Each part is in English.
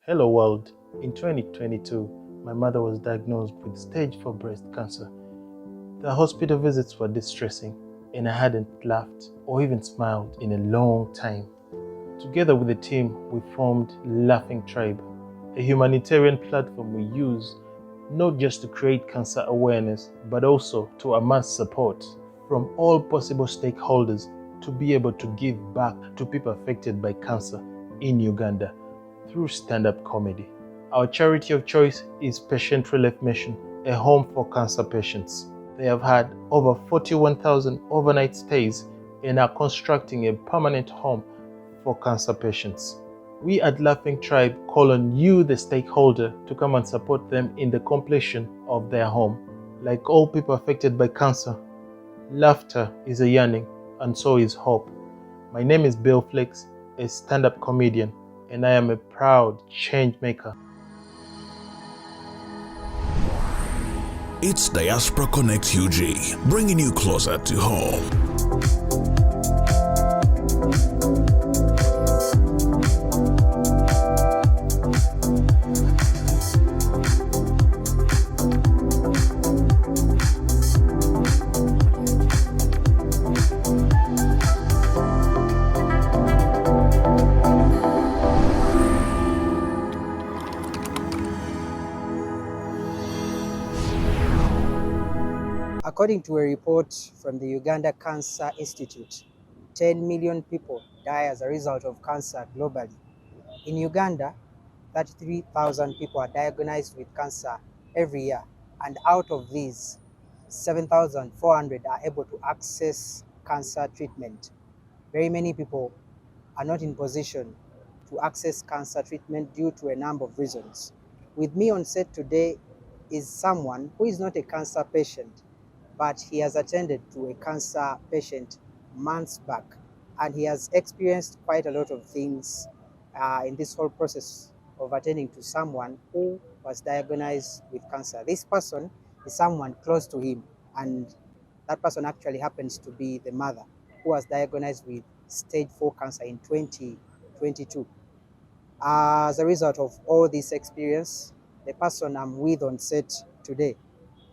Hello world. In 2022, my mother was diagnosed with stage 4 breast cancer. The hospital visits were distressing, and I hadn't laughed or even smiled in a long time. Together with the team, we formed Laughing Tribe, a humanitarian platform we use not just to create cancer awareness, but also to amass support from all possible stakeholders to be able to give back to people affected by cancer in Uganda through stand-up comedy. Our charity of choice is Patient Relief Mission, a home for cancer patients. They have had over 41,000 overnight stays and are constructing a permanent home for cancer patients. We at Laughing Tribe call on you, the stakeholder, to come and support them in the completion of their home. Like all people affected by cancer, laughter is a yearning, and so is hope. My name is Bill Flex, a stand-up comedian, and I am a proud change maker. It's Diaspora Connect UG, bringing you closer to home. According to a report from the Uganda Cancer Institute, 10 million people die as a result of cancer globally. In Uganda, 33,000 people are diagnosed with cancer every year, and out of these, 7,400 are able to access cancer treatment. Very many people are not in position to access cancer treatment due to a number of reasons. With me on set today is someone who is not a cancer patient, but he has attended to a cancer patient months back, and he has experienced quite a lot of things in this whole process of attending to someone who was diagnosed with cancer. This person is someone close to him, and that person actually happens to be the mother who was diagnosed with stage 4 cancer in 2022. As a result of all this experience, the person I'm with on set today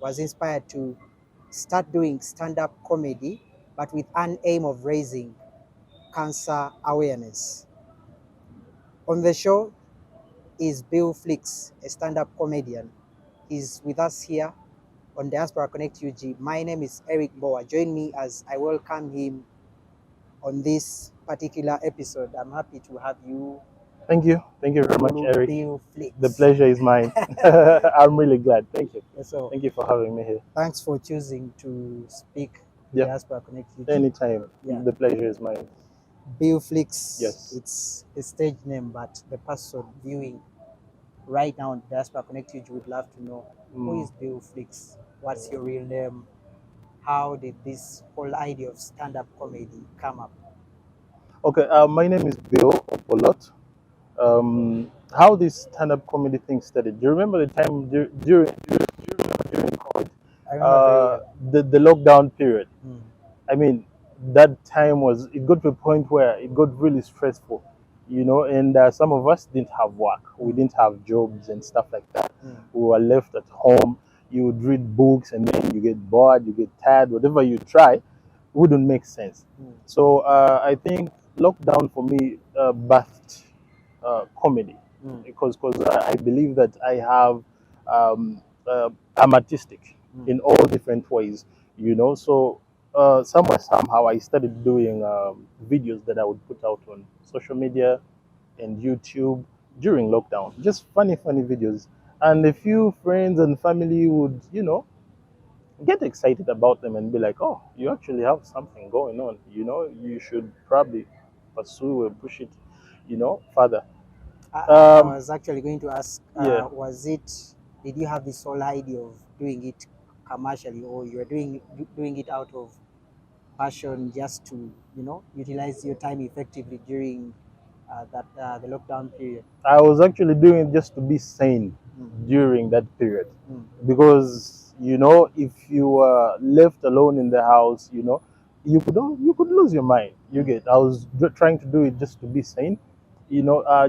was inspired to start doing stand-up comedy, but with an aim of raising cancer awareness. On the show is Bill Flex, a stand-up comedian. He's with us here on Diaspora Connect UG. My name is Eric Boa. Join me as I welcome him on this particular episode. I'm happy to have you. Thank you very much, Eric. Bill Flex. The pleasure is mine. I'm really glad. Thank you. So, thank you for having me here. Thanks for choosing to speak to Yep. Diaspora Connect UG. Anytime. Yeah. The pleasure is mine. Bill Flex, Yes. It's a stage name, but the person viewing right now on Diaspora Connect UG would love to know who is Bill Flex? What's your real name? How did this whole idea of stand-up comedy come up? Okay, my name is Bill Opolot. How this stand-up comedy thing started? Do you remember the time during COVID? I remember The lockdown period. Mm. I mean, that time it got to a point where it got really stressful, and some of us didn't have work. We didn't have jobs and stuff like that. We were left at home. You would read books and then you get bored, you get tired, whatever you try wouldn't make sense. So I think lockdown for me birthed comedy, because I believe that I have I'm artistic in all different ways, so somehow I started doing videos that I would put out on social media and YouTube during lockdown, just funny videos, and a few friends and family would get excited about them and be like, oh, you actually have something going on, you should probably pursue and push it further. I was actually going to ask, Yeah. did you have this whole idea of doing it commercially, or you were doing it out of passion, just to utilize your time effectively during the lockdown period? I was actually doing it just to be sane during that period, because if you were left alone in the house, you could lose your mind. I was trying to do it just to be sane,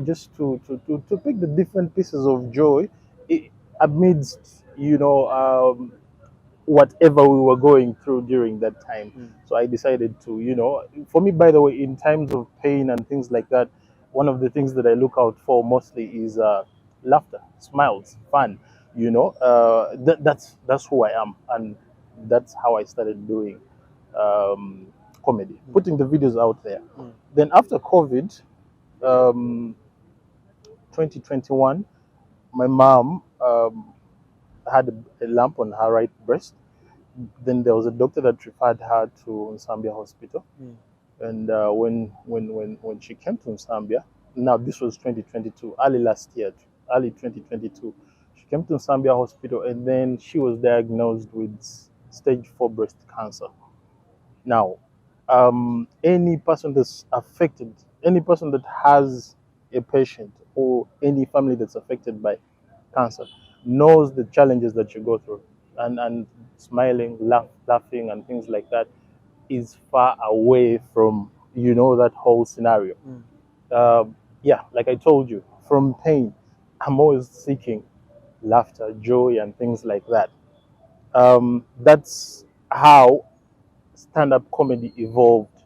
just to pick the different pieces of joy amidst, whatever we were going through during that time. So I decided to, for me, by the way, in times of pain and things like that, one of the things that I look out for mostly is laughter, smiles, fun. That's who I am, and that's how I started doing comedy, putting the videos out there. Then after COVID, um, 2021, my mom had a lump on her right breast. Then there was a doctor that referred her to Nsambia Hospital. And when she came to Nsambia, now this was 2022, early last year, early 2022, she came to Nsambia Hospital, and then she was diagnosed with stage 4 breast cancer. Now, any person that's affected, any person that has a patient or any family that's affected by cancer knows the challenges that you go through, and smiling, laughing, and things like that is far away from that whole scenario. Yeah, like I told you, from pain, I'm always seeking laughter, joy, and things like that. That's how stand-up comedy evolved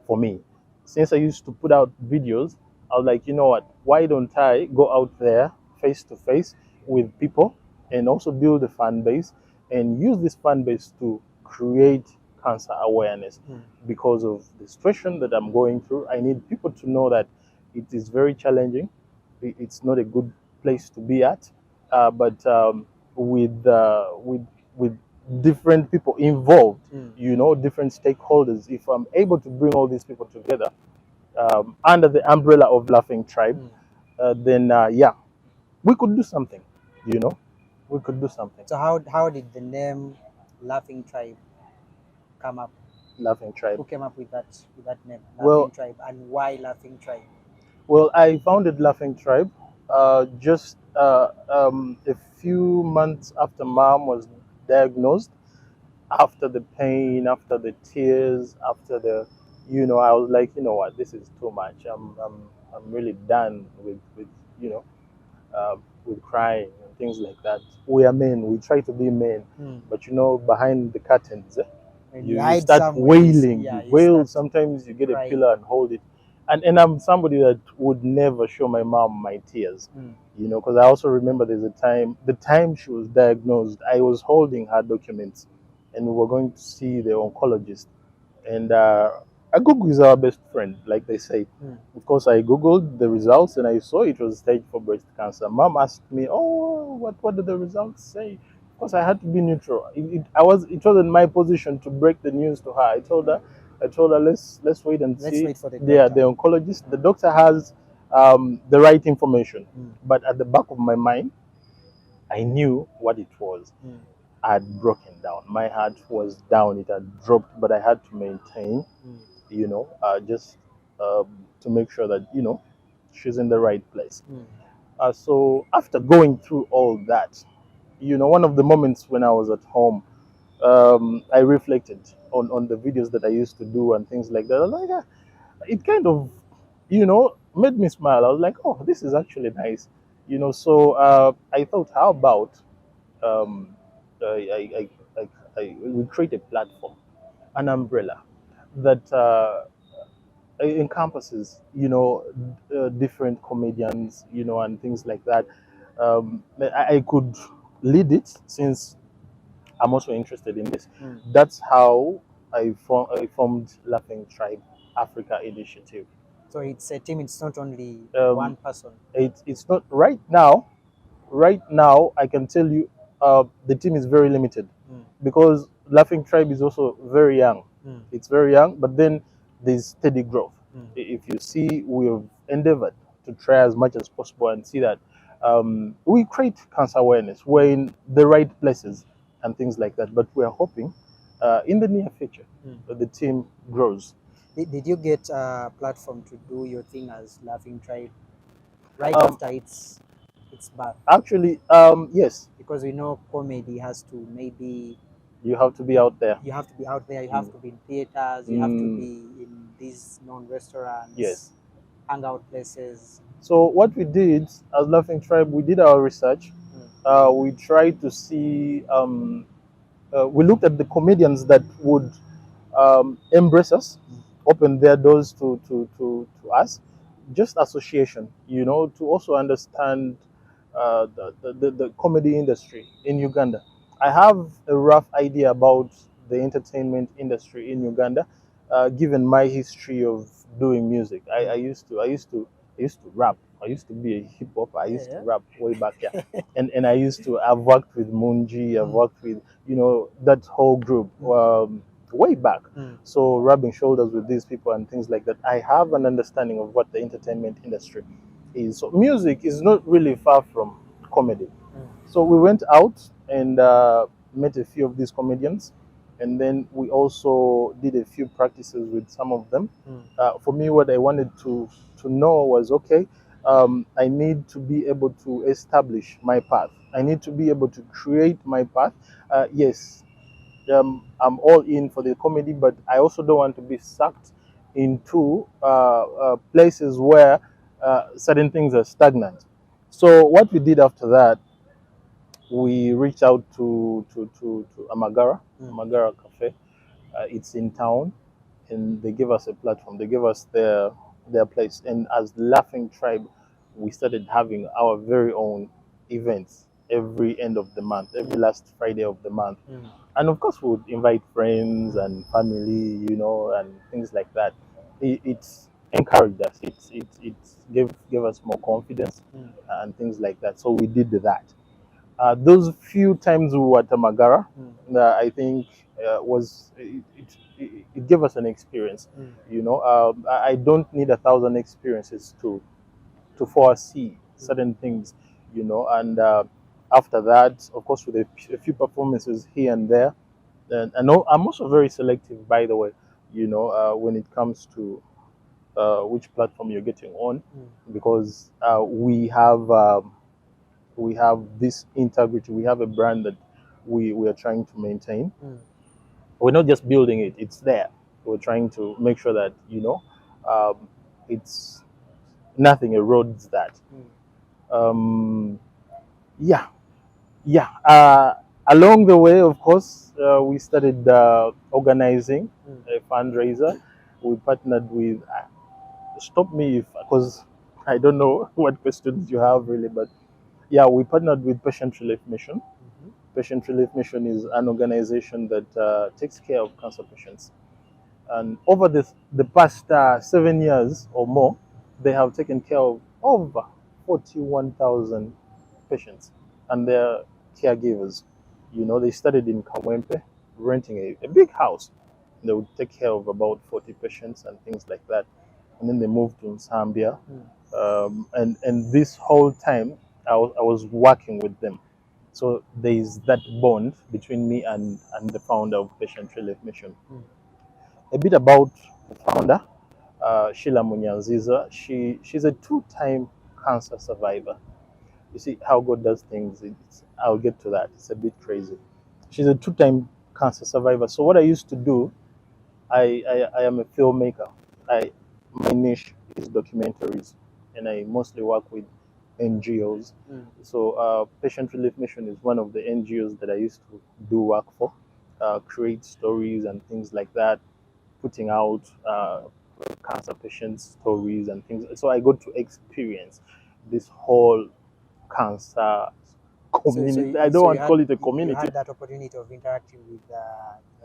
for me. Since I used to put out videos, I was like, you know what? Why don't I go out there face to face with people and also build a fan base and use this fan base to create cancer awareness? Because of the situation that I'm going through, I need people to know that it is very challenging. It's not a good place to be at, but with different people involved, different stakeholders. If I'm able to bring all these people together under the umbrella of Laughing Tribe, then yeah, we could do something. We could do something. So how did the name Laughing Tribe come up? Laughing Tribe. Who came up with that name, Laughing Well, Tribe, and why Laughing Tribe? Well, I founded Laughing Tribe just a few months after Mom was diagnosed. After the pain, after the tears, after the, I was like, you know what, this is too much. I'm really done with with crying and things like that. We are men. We try to be men, but behind the curtains, you start wailing. Yeah, you wail. Sometimes you get a pillow and hold it. And I'm somebody that would never show my mom my tears, because I also remember there's the time she was diagnosed, I was holding her documents, and we were going to see the oncologist. And Google is our best friend, like they say. Of course, I Googled the results and I saw it was stage 4 breast cancer. Mom asked me, "Oh, what did the results say?" Of course, I had to be neutral. It wasn't my position to break the news to her. I told her, let's wait and see. Wait for the oncologist. The doctor has the right information, but at the back of my mind, I knew what it was. I had broken down. My heart was down. It had dropped, but I had to maintain, just to make sure that, she's in the right place. So after going through all that, one of the moments when I was at home, I reflected on the videos that I used to do and things like that. I was like, it kind of, made me smile. I was like, oh, this is actually nice. So I thought, how about um, we create a platform, an umbrella that encompasses, different comedians, and things like that. I could lead it since I'm also interested in this. That's how I formed Laughing Tribe Africa Initiative. So it's a team. It's not only one person. It's not right now. Right now, I can tell you, the team is very limited because Laughing Tribe is also very young. It's very young, but then there's steady growth. If you see, we've endeavored to try as much as possible and see that we create cancer awareness. We're in the right places and things like that, but we're hoping in the near future that the team grows. Did you get a platform to do your thing as Laughing Tribe right after its birth? Actually, yes. Because we know comedy has to you have to be out there. You have to be out there. You have to be in theaters. You have to be in these known restaurants. Yes. hangout places? So what we did as Laughing Tribe, we did our research. We tried to see. We looked at the comedians that would embrace us, open their doors to us, just association, to also understand the comedy industry in Uganda. I have a rough idea about the entertainment industry in Uganda, given my history of doing music. I used to rap. I used to be a hip hop. I used to Yeah. rap way back, yeah. And I've worked with Munji. I've worked with that whole group way back. So rubbing shoulders with these people and things like that, I have an understanding of what the entertainment industry is. So music is not really far from comedy. So we went out and met a few of these comedians, and then we also did a few practices with some of them. For me, what I wanted to know was, okay, I need to be able to establish my path. I need to be able to create my path. Yes, I'm all in for the comedy, but I also don't want to be sucked into places where certain things are stagnant. So what we did after that, we reached out to Amagara Cafe. It's in town, and they gave us a platform. They gave us their place, and as Laughing Tribe, we started having our very own events every end of the month, every last Friday of the month. And of course, we would invite friends and family, and things like that. It's encouraged us. It gave us more confidence and things like that. So we did that. Those few times we were at Tamagara, I think it gave us an experience. I don't need 1,000 experiences to foresee certain things. And after that, of course, with a few performances here and there, and I know I'm also very selective, by the way. When it comes to which platform you're getting on, because we have this integrity. We have a brand that we are trying to maintain. We're not just building it; it's there. We're trying to make sure that it's nothing erodes that. Yeah, yeah. Along the way, of course, we started organizing a fundraiser. We partnered with. Stop me if, because I don't know what questions you have really, but yeah, we partnered with Patient Relief Mission. Patient Relief Mission is an organization that takes care of cancer patients. And over the past 7 years or more, they have taken care of over 41,000 patients and their caregivers. They started in Kamwempe, renting a big house. They would take care of about 40 patients and things like that. And then they moved to Zambia. And this whole time, I was working with them. So there is that bond between me and the founder of Patient Relief Mission. A bit about the founder, Sheila Munyanziza. She's a two-time cancer survivor. You see how God does things. I'll get to that. It's a bit crazy. She's a two-time cancer survivor. So what I used to do, I am a filmmaker. My niche is documentaries, and I mostly work with NGOs. So Patient Relief Mission is one of the NGOs that I used to do work for, create stories and things like that, putting out cancer patients' stories and things. So I got to experience this whole cancer community. I don't want to call it a community. You had that opportunity of interacting with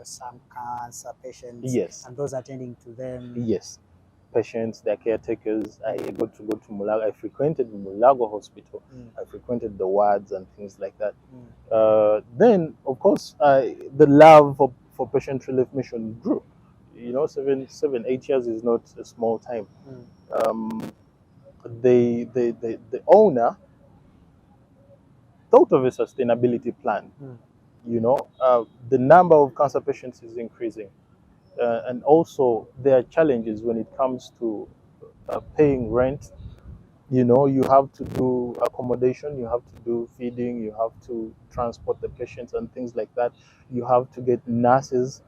some cancer patients, Yes. and those attending to them. Yes, patients, their caretakers. I got to go to Mulago. I frequented Mulago Hospital. I frequented the wards and things like that. Then, of course, the love for Patient Relief Mission grew. 8 years is not a small time. The owner thought of a sustainability plan. The number of cancer patients is increasing. And also, there are challenges when it comes to paying rent. You have to do accommodation, you have to do feeding, you have to transport the patients and things like that. You have to get nurses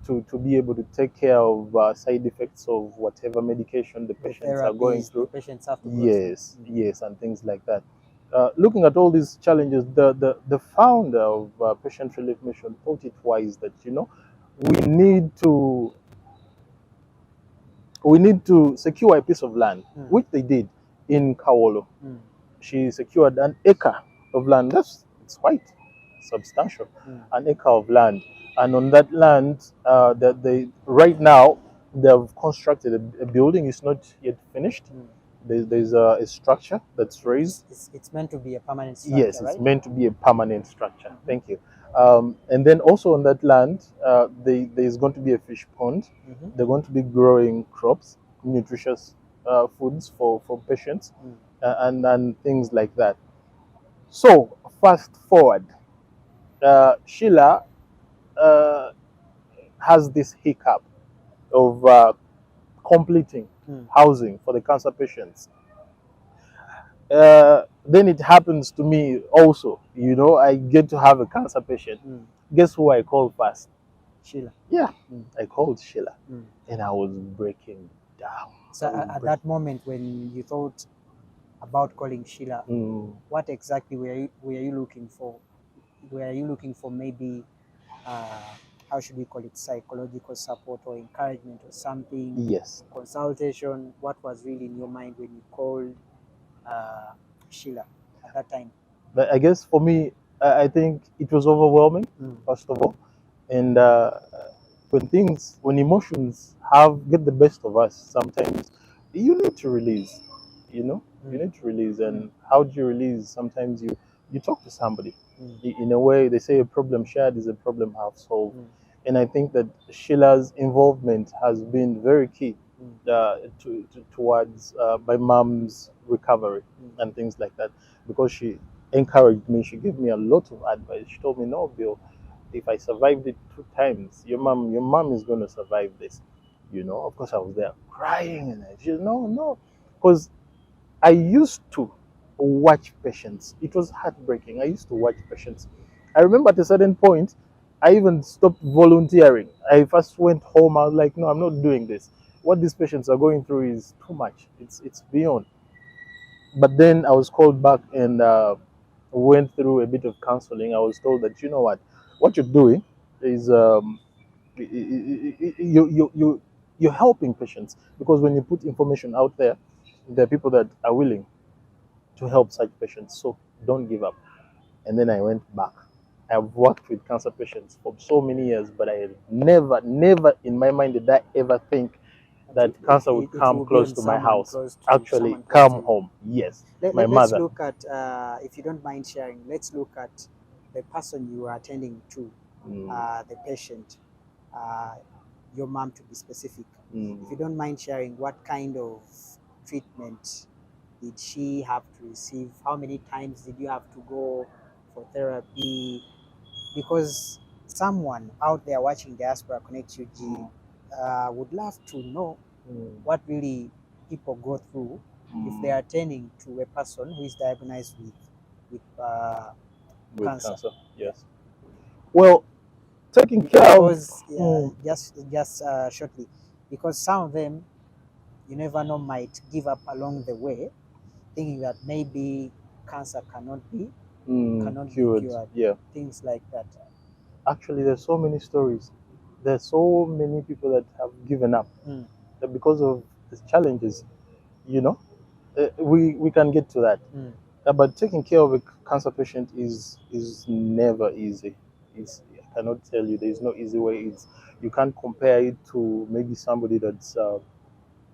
to be able to take care of side effects of whatever medication the The patients are going therapies the through. patients have to go Yes, through. yes, and things like that. Looking at all these challenges, the founder of Patient Relief Mission thought it wise that we need to secure a piece of land, which they did in Kawolo. She secured an acre of land. It's quite substantial, an acre of land. And on that land, right now they have constructed a building. It's not yet finished. There's a structure that's raised. It's meant to be a permanent structure, Yes, it's right? meant to be a permanent structure. Thank you. And then also on that land, there's going to be a fish pond. They're going to be growing crops, nutritious foods for patients, and things like that. So fast forward, Sheila uh, has this hiccup of completing housing for the cancer patients. Then it happens to me also. I get to have a cancer patient. Guess who I call first? Sheila. Yeah, I called Sheila, and I was breaking down. So at that moment when you thought about calling Sheila, what exactly were you looking for? Were you looking for maybe how should we call it, psychological support or encouragement or something? Yes. Consultation. What was really in your mind when you called Sheila at that time? But I guess for me, I think it was overwhelming, first of all. And when emotions get the best of us, sometimes you need to release, you need to release. And how do you release? Sometimes you talk to somebody. In a way, they say a problem shared is a problem half solved. And I think that Sheila's involvement has been very key towards my mom's recovery and things like that, because she encouraged me. She gave me a lot of advice. She told me, "No, Bill, if I survived it 2 times, your mom is going to survive this." Of course, I was there crying, and I just no, because I used to watch patients. It was heartbreaking. I used to watch patients. I remember at a certain point, I even stopped volunteering. I first went home. I was like, no, I'm not doing this. What these patients are going through is too much. It's beyond. But then I was called back and went through a bit of counseling. I was told that what you're doing is you're helping patients, because when you put information out there, there are people that are willing to help such patients. So don't give up. And then I went back. I've worked with cancer patients for so many years, but I never in my mind did I ever think that cancer would come close to my house. Actually, come home. Yes, my let's mother. look at, if you don't mind sharing, let's look at the person you were attending to, the patient, your mom to be specific. If you don't mind sharing, what kind of treatment did she have to receive? How many times did you have to go for therapy? Because someone out there watching Diaspora Connect UG would love to know what really people go through if they are attending to a person who is diagnosed with cancer. Yes. Well, taking care of. Because just shortly, because some of them, you never know, might give up along the way, thinking that maybe cancer cannot be Cured. Yeah. Things like that. Actually, there's so many stories. There's so many people that have given up because of these challenges. We can get to that. But taking care of a cancer patient is never easy. I cannot tell you. There is no easy way. You can't compare it to maybe somebody that's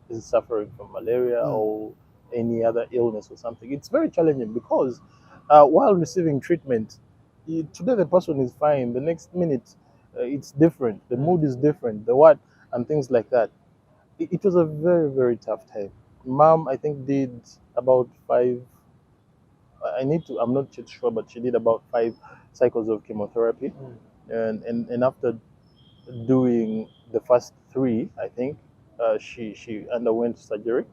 is suffering from malaria or any other illness or something. It's very challenging because while receiving treatment, today the person is fine. The next minute, it's different. The mood is different. And things like that. It was a very, very tough time. Mom, I think, did about 5. I'm not yet sure, but she did about 5 cycles of chemotherapy, and after doing the first 3, I think she underwent surgery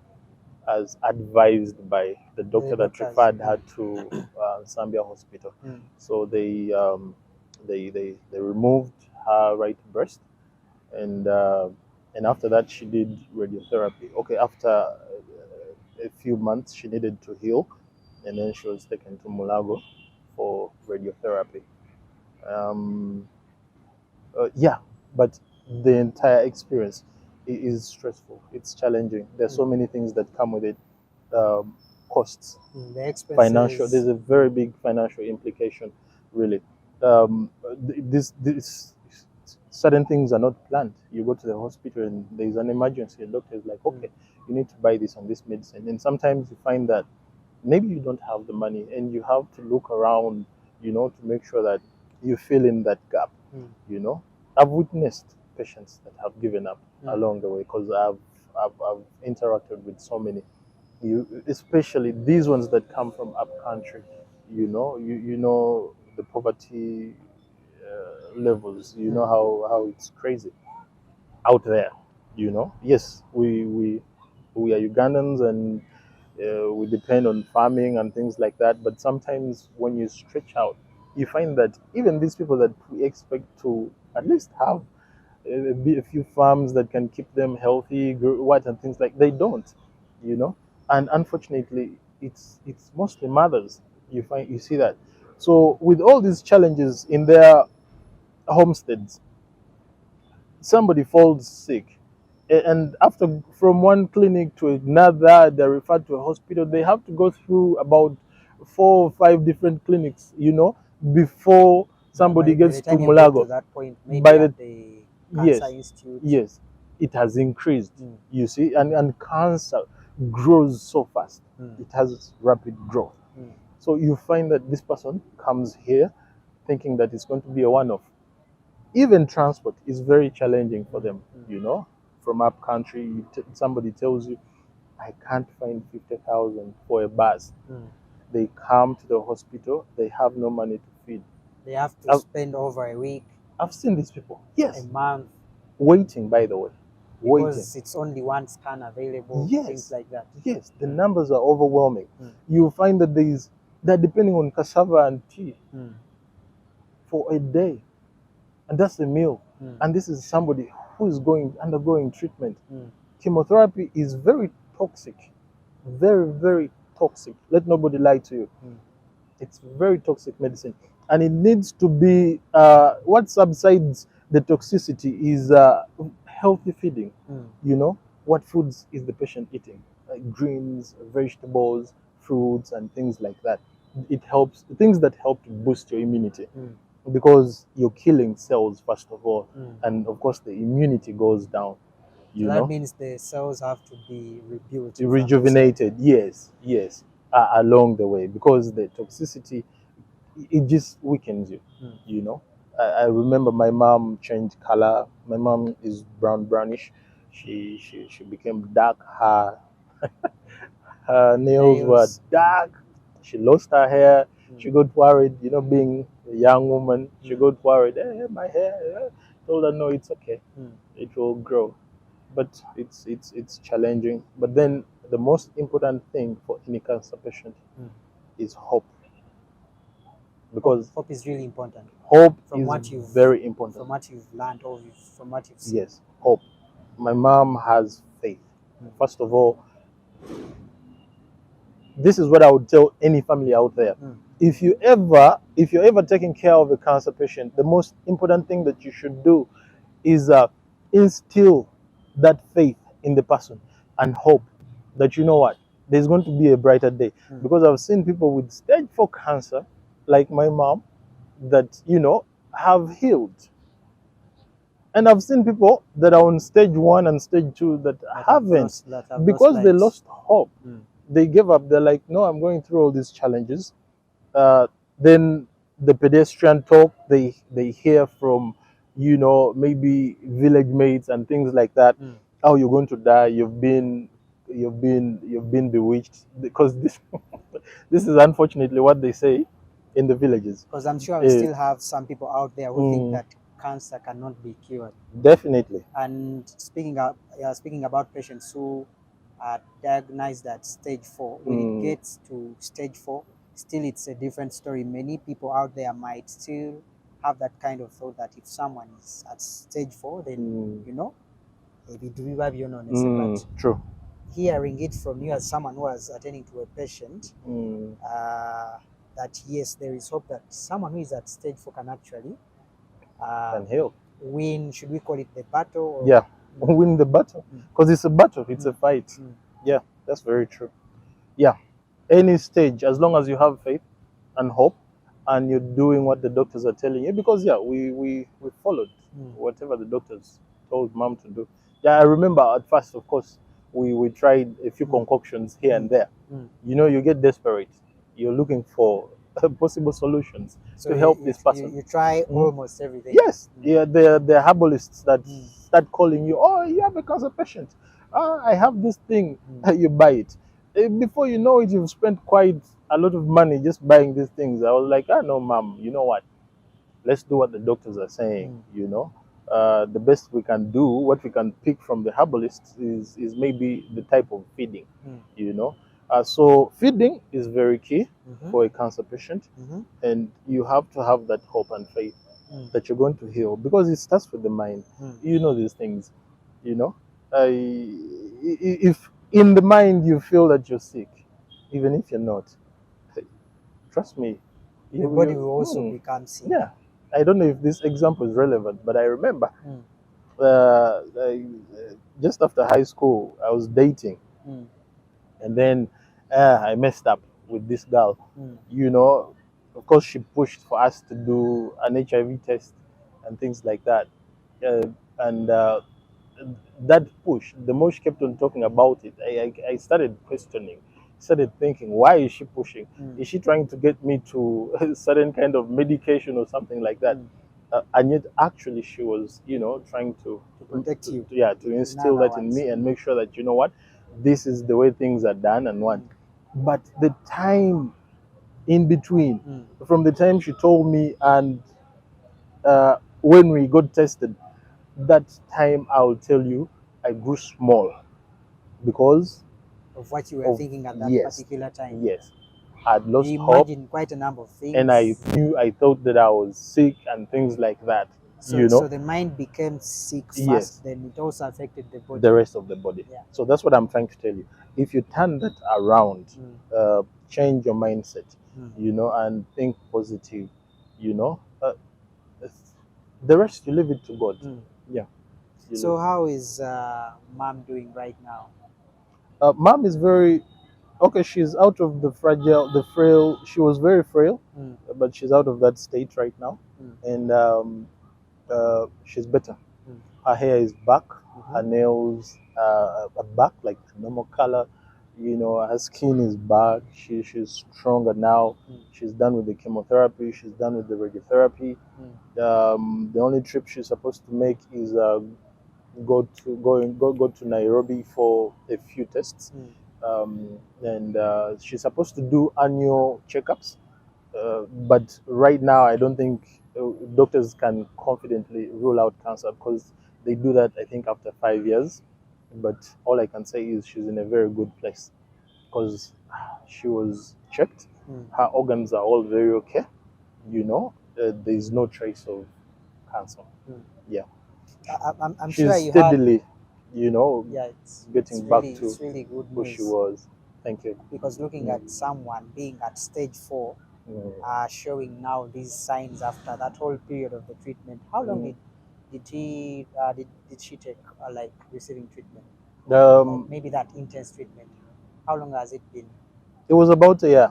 as advised by the doctor that referred her to Zambia Hospital. So they removed her right breast, and after that she did radiotherapy. Okay, after a few months she needed to heal, and then she was taken to Mulago for radiotherapy. Um, yeah, but the entire experience is stressful. It's challenging. There's so many things that come with it. Um, Costs, The financial. There's expenses. a very big financial implication, really. This certain things are not planned. You go to the hospital and there's an emergency. The doctor is like, okay, you need to buy this and this medicine, and sometimes you find that maybe you don't have the money, and you have to look around, to make sure that you fill in that gap. You know, I've witnessed patients that have given up along the way because I've interacted with so many. Especially these ones that come from up country. You know the poverty levels. You know how it's crazy out there. Yes, we are Ugandans, and we depend on farming and things like that. But sometimes when you stretch out, you find that even these people that we expect to at least have a few farms that can keep them healthy, grow what and things like, they don't, you know. And unfortunately, it's mostly mothers. You see that. So with all these challenges in their homesteads, somebody falls sick, and after from one clinic to another, they're referred to a hospital. They have to go through about 4 or 5 different clinics, before somebody By the gets to time you get to Mulago. that point, By maybe the at the Cancer Yes, Institute. yes, it has increased. You see, and cancer grows so fast. It has rapid growth. So you find that this person comes here thinking that it's going to be a one-off. Even transport is very challenging for them. From up country, somebody tells you, I can't find 50,000 for a bus. They come to the hospital, they have no money to feed. They have to spend over a week, I've seen these people. Yes. a month, Waiting, by the way. Waiting. because it's only one scan available, Yes. things like that. Yes, the numbers are overwhelming. You find that they're depending on cassava and tea for a day, and that's a meal. And this is somebody who is undergoing treatment. Chemotherapy is very toxic, very, very toxic. Let nobody lie to you. It's very toxic medicine, and it needs to be what subsides the toxicity is healthy feeding. What foods is the patient eating? Greens, vegetables, fruits, and things like that. It helps, things that help to boost your immunity, because you're killing cells first of all, and of course the immunity goes down. So that means the cells have to be rebuilt, if I'm not Rejuvenated. Yes, yes, along the way, because the toxicity, it just weakens you. I remember my mom changed color. My mom is brownish. She became dark. Her nails were dark. She lost her hair. She got worried, being a young woman. She got worried. My hair. Told her, no, it's okay. It will grow. But it's challenging. But then the most important thing for any cancer patient is hope. Because hope is really important. Hope From is what you've very important. From what you've learned, or from what you've seen. Yes, hope. My mom has faith. First of all, this is what I would tell any family out there. If you're ever taking care of a cancer patient, the most important thing that you should do is instill that faith in the person and hope that, you know what, there's going to be a brighter day. Because I've seen people with stage 4 cancer, like my mom, that have healed. And I've seen people that are on stage 1 and stage 2 that haven't, because they lost hope. They gave up. They're like, no, I'm going through all these challenges. Then the pedestrian talk they hear from, maybe village mates and things like that. Oh, you're going to die. You've been bewitched. Because this this is unfortunately what they say in the villages. Because I'm sure we still have some people out there who think that cancer cannot be cured. Definitely. And speaking about patients who are diagnosed at stage 4, when it gets to stage 4, still it's a different story. Many people out there might still have that kind of thought that if someone is at stage 4, then you know, but True. hearing it from you as someone who was attending to a patient, that yes, there is hope that someone who is at stage 4 can actually Can help. win. Should we call it the battle? Or, Yeah, win the battle, because it's a battle, it's a fight. Yeah, that's very true. Yeah, any stage, as long as you have faith and hope, and you're doing what the doctors are telling you, because yeah, we followed whatever the doctors told mom to do. Yeah, I remember at first, of course, we tried a few concoctions here and there. You know, you get desperate, you're looking for possible solutions so to help this person. You try almost everything. Yes, yeah, the herbalists that start calling you, oh, you have a cancer patient. I have this thing, you buy it. Before you know it, you've spent quite a lot of money just buying these things. I was like, no, mom, you know what? Let's do what the doctors are saying, you know. The best we can do, what we can pick from the herbalists is maybe the type of feeding, you know. So feeding is very key for a cancer patient, and you have to have that hope and faith that you're going to heal, because it starts with the mind. You know these things, you know. If in the mind you feel that you're sick, even if you're not, trust me, Your body will also become sick. Yeah, I don't know if this example is relevant, but I remember just after high school, I was dating, and then I messed up with this girl. You know, of course, she pushed for us to do an HIV test and things like that, and that push, the more she kept on talking about it, I started questioning, started thinking, why is she pushing? Is she trying to get me to a certain kind of medication or something like that? And yet, actually, she was, you know, trying to protect you. To instill that in me and make sure that, you know what, this is the way things are done and what. But the time in between, from the time she told me and when we got tested, that time, I'll tell you, I grew small because of what you were thinking at that particular time. Yes, I'd lost you hope, imagined quite a number of things, and I thought that I was sick and things like that. So, you know, so the mind became sick first, Yes. then it also affected the body. the rest of the body. Yeah. So that's what I'm trying to tell you. If you turn that around, change your mindset, you know, and think positive, you know, the rest you leave it to God. Yeah. So how is mom doing right now? Mom is very okay. She's out of the frail. She was very frail, but she's out of that state right now, and she's better. Her hair is back. Her nails are back, like normal color. You know, her skin is back. She's stronger now. She's done with the chemotherapy. She's done with the radiotherapy. The only trip she's supposed to make is go to Nairobi for a few tests. And she's supposed to do annual checkups. But right now, I don't think doctors can confidently rule out cancer, because they do that, I think, after 5 years. But all I can say is she's in a very good place, because she was checked. Her organs are all very okay. You know, there's no trace of cancer. Yeah. I'm She's sure you steadily, you know, it's getting really, back to it's really good who news. she was. Thank you. Because looking at someone being at stage 4, showing now these signs after that whole period of the treatment, how long did she take like receiving treatment? Like maybe that intense treatment. How long has it been? It was about a year,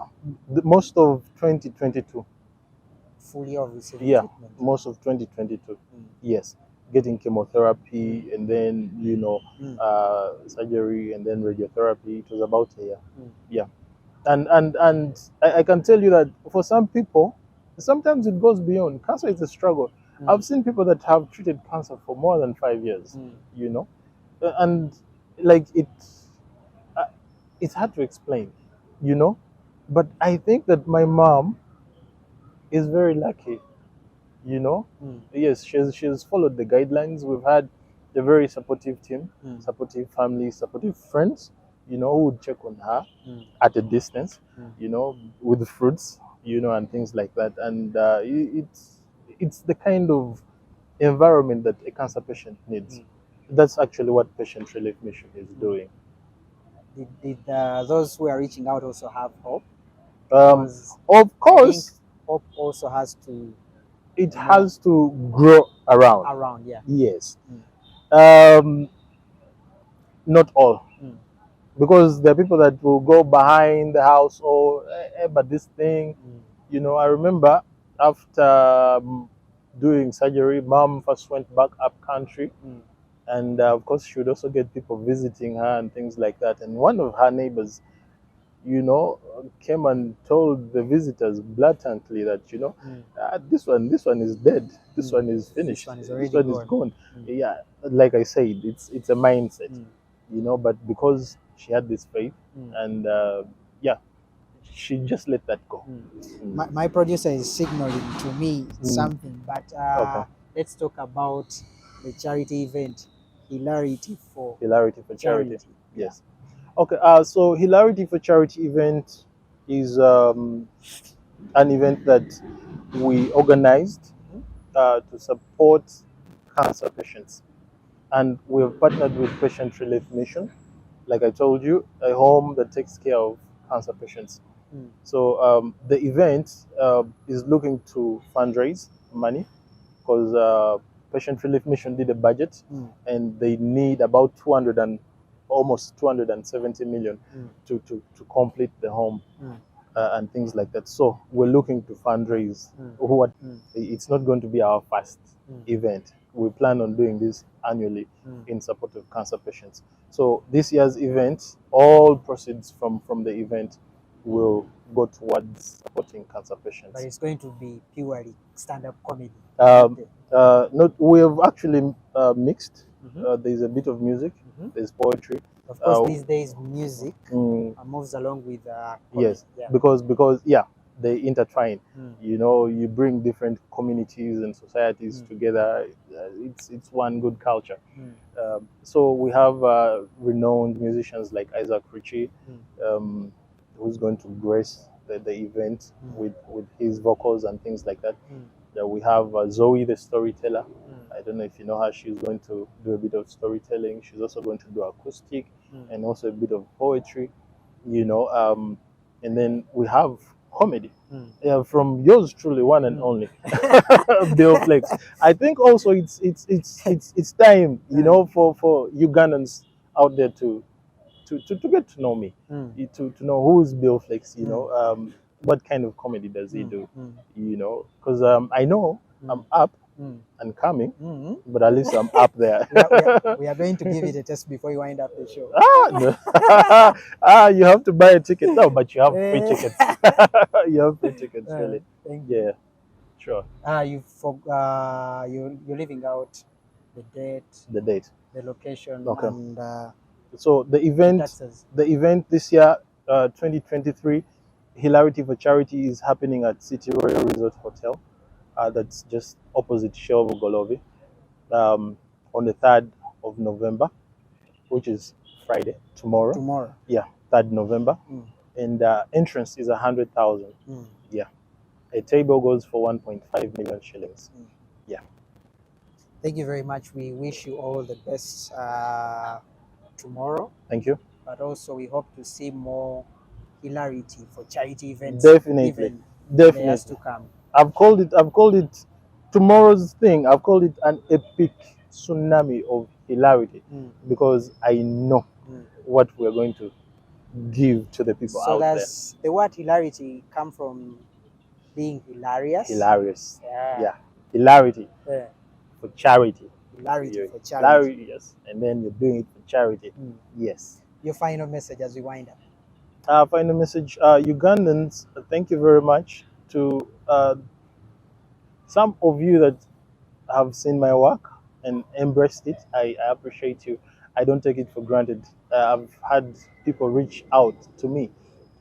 most of 2022. Full year of receiving Yeah, treatment. most of 2022. Yes, getting chemotherapy and then, you know, surgery and then radiotherapy. It was about a year. Yeah, and I can tell you that for some people, sometimes it goes beyond. Cancer is a struggle. I've seen people that have treated cancer for more than 5 years. You know, and like it's hard to explain. You know, but I think that my mom is very lucky. You know, yes, she's followed the guidelines. We've had a very supportive team, supportive family, supportive friends, you know, who would check on her at a distance, you know, with fruits, you know, and things like that. And it's the kind of environment that a cancer patient needs. That's actually what Patient Relief Mission is doing. Did those who are reaching out also have hope? Of I think course, hope also has to it has to grow around. yeah. Yes. Not all. Because there are people that will go behind the house or but this thing, I remember after doing surgery, mom first went back up country, and of course she would also get people visiting her and things like that. And one of her neighbors, came and told the visitors blatantly that this one is dead, this one is finished, one is this already one is gone. Yeah, like I said, it's a mindset, but because she had this faith, and yeah, she just let that go. My producer is signaling to me something, but Okay. let's talk about the charity event, Hilarity for Charity. Yes. Okay, so Hilarity for Charity event is an event that we organized to support cancer patients. And we have partnered with Patient Relief Mission, like I told you, a home that takes care of cancer patients. So the event is looking to fundraise money because Patient Relief Mission did a budget and they need about almost 270 million to complete the home and things like that. So we're looking to fundraise. It's not going to be our first event. We plan on doing this annually in support of cancer patients. So this year's event, all proceeds from the event will go towards supporting cancer patients. But it's going to be purely stand-up comedy. Not we have actually mixed. There's a bit of music. There's poetry. Of course, these days music moves along with comedy. Yes, because they intertwine. You bring different communities and societies together. It's one good culture. So we have renowned musicians like Isaac Ritchie, who's going to grace the event with his vocals and things like that. We have Zoe the storyteller. I don't know if you know her. She's going to do a bit of storytelling. She's also going to do acoustic and also a bit of poetry. And then we have comedy from yours truly, one and only, Bill Flex. I think also it's time, for Ugandans out there to get to know me, to know who is Bill Flex. What kind of comedy does he do? Because I know I'm up and coming, but at least I'm up there. We are going to give it a test before you wind up the show. No. You have to buy a ticket. No, but you have free tickets. You have free tickets, really. Thank you. Yeah, sure. You're leaving out the date, the location, Okay. and so the event this year, 2023, Hilarity for Charity, is happening at City Royal Resort Hotel. That's just opposite Shelvo Golovi, on the 3rd of November, which is Friday, tomorrow. Yeah, 3rd November. And entrance is 100,000. Yeah. A table goes for 1.5 million shillings. Yeah. Thank you very much. We wish you all the best tomorrow. Thank you. But also we hope to see more Hilarity for Charity events. Definitely. Has to come. I've called it tomorrow's thing. I've called it an epic tsunami of hilarity because I know what we're going to give to the people out there. So does the word hilarity come from being hilarious? Hilarious. Yeah. Hilarity. Yeah. For charity. Hilarity for charity. Yes. And then you're doing it for charity. Yes. Your final message as we wind up. Final message, Ugandans, thank you very much to some of you that have seen my work and embraced it. I appreciate you. I don't take it for granted. I've had people reach out to me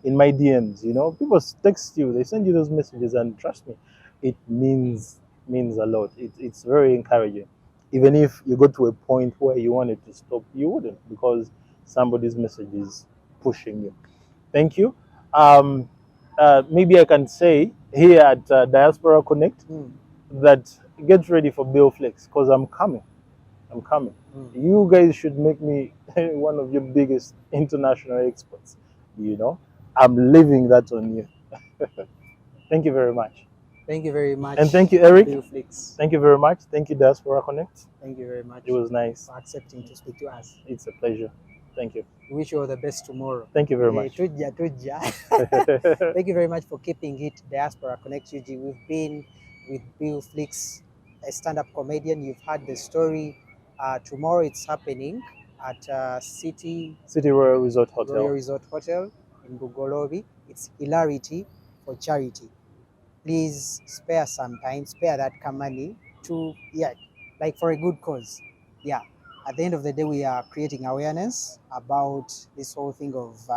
in my DMs. People text you, they send you those messages, and trust me, it means a lot. It's very encouraging. Even if you go to a point where you wanted to stop, you wouldn't, because somebody's message is pushing you. Thank you. Maybe I can say here at Diaspora Connect that get ready for Bill Flex because I'm coming. I'm coming. You guys should make me one of your biggest international experts. You know, I'm leaving that on you. Thank you very much. Thank you very much. And thank you, Eric. Bill Flix. Thank you very much. Thank you, Diaspora Connect. Thank you very much. It was nice. For accepting to speak to us. It's a pleasure. Thank you. We wish you all the best tomorrow. Thank you very much. Thank you very much for keeping it Diaspora Connect UG. We've been with Bill Flix, a stand-up comedian. You've heard the story. Tomorrow it's happening at City Royal Resort Hotel. Royal Resort Hotel in Bugolobi. It's Hilarity for charity. Please spare some time, spare that money to, like for a good cause. Yeah. At the end of the day, we are creating awareness about this whole thing of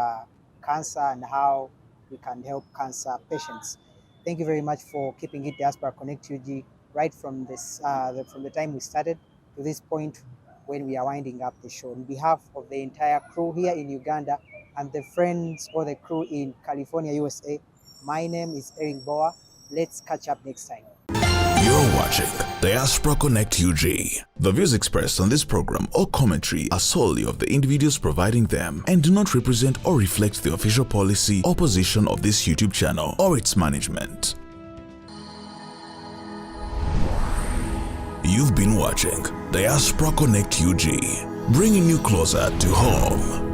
cancer and how we can help cancer patients. Thank you very much for keeping it Diaspora Connect UG right from this from the time we started to this point when we are winding up the show. On behalf of the entire crew here in Uganda and the friends or the crew in California, USA, my name is Eric Boa. Let's catch up next time. You're watching Diaspora Connect UG. The views expressed on this program or commentary are solely of the individuals providing them and do not represent or reflect the official policy or position of this YouTube channel or its management. You've been watching Diaspora Connect UG, bringing you closer to home.